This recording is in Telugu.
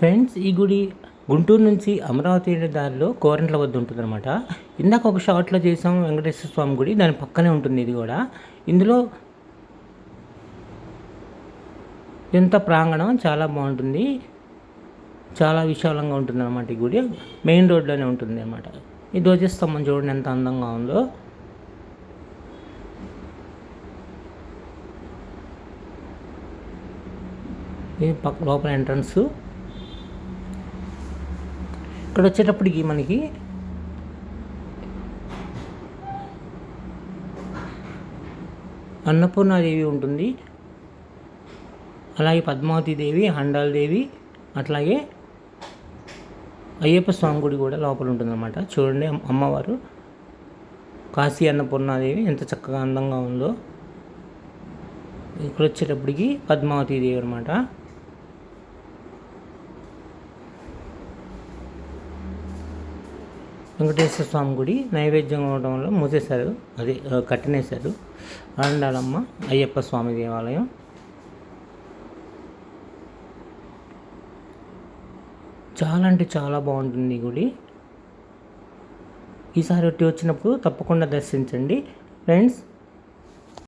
ఫ్రెండ్స్, ఈ గుడి గుంటూరు నుంచి అమరావతి వెళ్ళే దారిలో కోరంట్ల వద్ద ఉంటుందన్నమాట. ఇందాక ఒక షార్ట్లో చేసాం వెంకటేశ్వర స్వామి గుడి, దాని పక్కనే ఉంటుంది ఇది కూడా. ఇందులో ఎంత ప్రాంగణం చాలా బాగుంటుంది, చాలా విశాలంగా ఉంటుంది అన్నమాట. ఈ గుడి మెయిన్ రోడ్లోనే ఉంటుంది అన్నమాట. ఈ ధ్వజస్తంభం చూడండి ఎంత అందంగా ఉందో. ఇది లోపల ఎంట్రన్స్. ఇక్కడ వచ్చేటప్పటికి మనకి అన్నపూర్ణాదేవి ఉంటుంది, అలాగే పద్మావతీదేవి, హండాలదేవి, అట్లాగే అయ్యప్ప స్వామి గుడి కూడా లోపల ఉంటుందన్నమాట. చూడండి అమ్మవారు కాశీ అన్నపూర్ణాదేవి ఎంత చక్కగా అందంగా ఉందో. ఇక్కడ వచ్చేటప్పటికి పద్మావతీదేవి అనమాట. వెంకటేశ్వర స్వామి గుడి నైవేద్యం అవడం వల్ల మూసేశారు, అది కట్టినేశారు. ఆండాలమ్మ అయ్యప్ప స్వామి దేవాలయం. చాలా అంటే చాలా బాగుంటుంది ఈ గుడి. ఈసారి వచ్చినప్పుడు తప్పకుండా దర్శించండి ఫ్రెండ్స్.